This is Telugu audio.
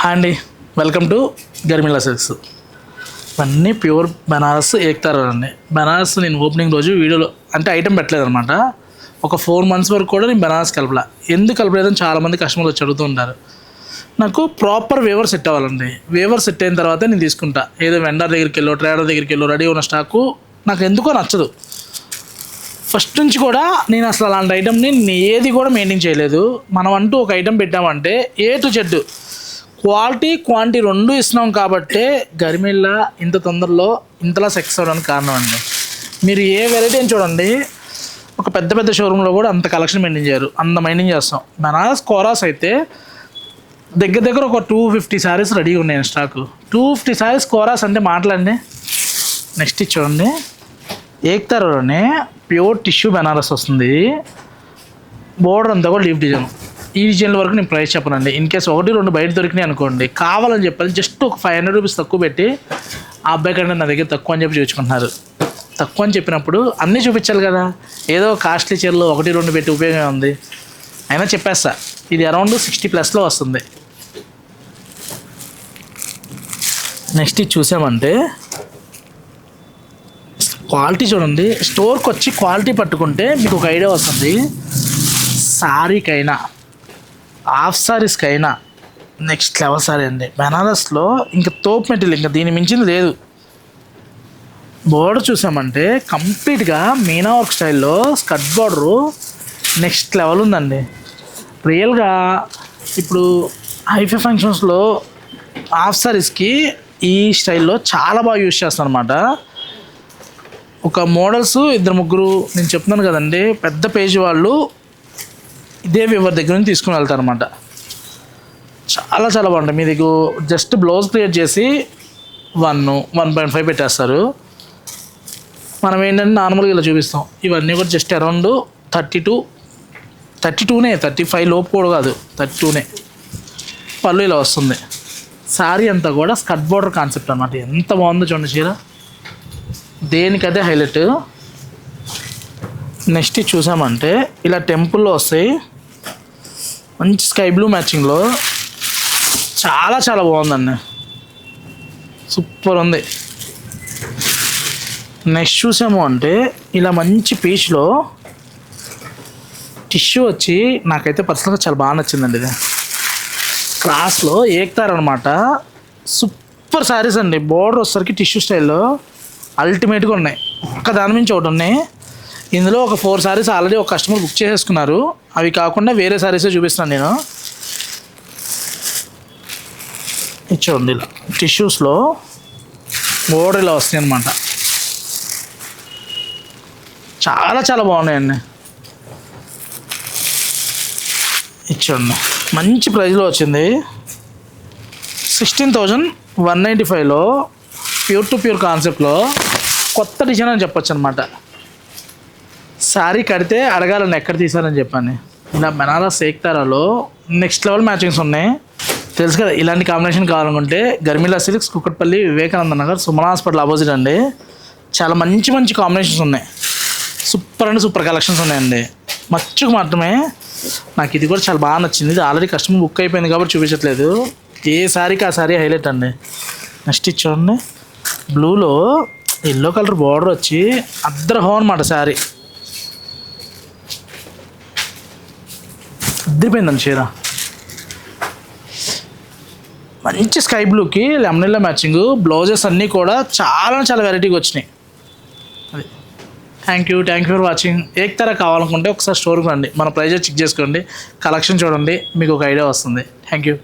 హాయ్ అండి, వెల్కమ్ టు గర్మిలా సిల్క్స్. ఇవన్నీ ప్యూర్ బనారస్ ఏక్తారా అండి. బనారస్ నేను ఓపెనింగ్ రోజు వీడియోలో అంటే ఐటెం పెట్టలేదు అనమాట. ఒక 4 months వరకు కూడా నేను బనారస్ కలపలా. ఎందుకు కలపలేదని చాలామంది కస్టమర్లు వచ్చి అడుగుతూ ఉంటారు. నాకు ప్రాపర్ వేవర్ సెట్ అవ్వాలండి. వేవర్ సెట్ అయిన తర్వాత నేను తీసుకుంటా. ఏదో వెండర్ దగ్గరికి వెళ్ళో ట్రేడర్ దగ్గరికి వెళ్ళో రెడీ ఉన్న స్టాకు నాకు ఎందుకో నచ్చదు. ఫస్ట్ నుంచి కూడా నేను అసలు అలాంటి ఐటెంని ఏది కూడా మెయింటైన్ చేయలేదు. మనం అంటూ ఒక ఐటెం పెట్టామంటే A to Z quality quantity రెండు ఇస్తున్నాం కాబట్టి గర్మిల్లా ఇంత తొందరలో ఇంతలా సక్సెస్ అవ్వడానికి కారణం అండి. మీరు ఏ వెరైటీ అని చూడండి, ఒక పెద్ద పెద్ద షోరూంలో కూడా అంత కలెక్షన్ మెయింటైన్ చేయరు, అంత మెయింటైన్ చేస్తాం. బనారస్ కోరాస్ అయితే దగ్గర ఒక 250 శారీస్ రెడీగా ఉన్నాయి స్టాకు. 250 శారీస్ కోరాస్ అంటే మాట్లాడండి. నెక్స్ట్ చూడండి, ఏక్తారాలోనే ప్యూర్ టిష్యూ బనారస్ వస్తుంది. బోర్డర్ అంతా కూడా లీఫ్ డిజైన్. ఈ డిజైన్ల వరకు నేను ప్రైస్ చెప్పనండి. ఇన్ కేసు 1-2 బయట దొరికినాయి అనుకోండి, కావాలని చెప్పాలి జస్ట్ ఒక 500 రూపీస్ తక్కువ పెట్టి ఆ అబ్బాయి కంటే నా దగ్గర తక్కువ అని చెప్పి చూపించుకుంటున్నారు. తక్కువ అని చెప్పినప్పుడు అన్నీ చూపించాలి కదా. ఏదో కాస్ట్లీ చీరలు 1-2 పెట్టి ఉపయోగం ఉంది. అయినా చెప్పేస్తా, ఇది అరౌండ్ 60+ వస్తుంది. నెక్స్ట్ ఇది చూసామంటే క్వాలిటీ చూడండి. స్టోర్కి వచ్చి క్వాలిటీ పట్టుకుంటే మీకు ఒక ఐడియా వస్తుంది. శారీకైనా హాఫ్ శారీస్కైనా నెక్స్ట్ లెవెల్ శారీ అండి. బనారస్లో ఇంకా తోపు మెటీరియల్ ఇంకా దీని మించింది లేదు. బోర్డర్ చూసామంటే కంప్లీట్గా మీనా వర్క్ స్టైల్లో స్కర్ట్ బార్డరు నెక్స్ట్ లెవెల్ ఉందండి. రియల్గా ఇప్పుడు హైఫై ఫంక్షన్స్లో హాఫ్ శారీస్కి ఈ స్టైల్లో చాలా బాగా యూజ్ చేస్తాను అనమాట. ఒక మోడల్స్ 2-3 నేను చెప్తున్నాను కదండి, పెద్ద పేజ్ వాళ్ళు ఇదే ఎవరి దగ్గర నుంచి తీసుకుని వెళ్తారు అనమాట. చాలా చాలా బాగుంటాయి. మీ దగ్గర జస్ట్ బ్లౌజ్ క్రియేట్ చేసి 1.5 పెట్టేస్తారు. మనం ఏంటంటే నార్మల్గా ఇలా చూపిస్తాం. ఇవన్నీ కూడా జస్ట్ అరౌండ్ 32నే, 35 లోపు కూడా కాదు, 32నే. పళ్ళు ఇలా వస్తుంది. శారీ అంతా కూడా స్కర్ట్ బోర్డర్ కాన్సెప్ట్ అనమాట. ఎంత బాగుందో చూడండి చీర, దేనికదే హైలైట్. నెక్స్ట్ చూసామంటే ఇలా టెంపుల్లో వస్తాయి, మంచి స్కై బ్లూ మ్యాచింగ్లో చాలా చాలా బాగుందండి, సూపర్ ఉంది. నెక్స్ట్ చూసాము అంటే ఇలా మంచి పీచ్లో టిష్యూ వచ్చి నాకైతే పర్సనల్గా చాలా బాగా నచ్చిందండి. ఇది క్రాస్లో ఏక్తారనమాట. సూపర్ శారీస్ అండి. బోర్డర్ వచ్చేసరికి టిష్యూ స్టైల్లో అల్టిమేట్గా ఉన్నాయి. ఒక్క దాని నుంచి ఒకటి ఉన్నాయి. ఇందులో ఒక 4 శారీస్ ఆల్రెడీ ఒక కస్టమర్ బుక్ చేసేసుకున్నారు. అవి కాకుండా వేరే శారీసే చూపిస్తున్నాను నేను. ఇచ్చోండి ఇలా టిష్యూస్లో బోర్డర్ ఇలా వస్తాయి అన్నమాట. చాలా చాలా బాగున్నాయండి. ఇచ్చోండి, మంచి ప్రైస్లో వచ్చింది. 16,195లో ప్యూర్ టు ప్యూర్ కాన్సెప్ట్లో కొత్త డిజైన్ అని చెప్పొచ్చు అనమాట. శారీ కడితే అడగాలని ఎక్కడ తీసారని చెప్పాను. ఇలా బనారస్ ఏక్తారాలో నెక్స్ట్ లెవెల్ మ్యాచింగ్స్ ఉన్నాయి. తెలుసు కదా, ఇలాంటి కాంబినేషన్ కావాలనుకుంటే Garmila silks, Kukatpally, Vivekananda Nagar, Suman hospital opposite అండి. చాలా మంచి మంచి కాంబినేషన్స్ ఉన్నాయి. సూపర్ అంటే సూపర్ కలెక్షన్స్ ఉన్నాయండి. మచ్చుకు మాత్రమే నాకు ఇది కూడా చాలా బాగా నచ్చింది. ఇది ఆల్రెడీ కస్టమర్ బుక్ అయిపోయింది కాబట్టి చూపించట్లేదు. ఏ శారీకి ఆ శారీ హైలైట్ అండి. నెక్స్ట్ ఇచ్చోండి, బ్లూలో ఎల్లో కలర్ బార్డర్ వచ్చి అద్రహం అనమాట. శారీ అద్దరిపోయిందండి చీర. మంచి స్కై బ్లూకి లెమన్ ఎల్లో మ్యాచింగ్. బ్లౌజెస్ అన్నీ కూడా చాలా చాలా వెరైటీగా వచ్చినాయి. అది thank you for watching. Ektara కావాలనుకుంటే ఒకసారి స్టోర్కి రండి, మన ప్రైజెస్ చెక్ చేసుకోండి, కలెక్షన్ చూడండి, మీకు ఒక ఐడియా వస్తుంది. Thank you.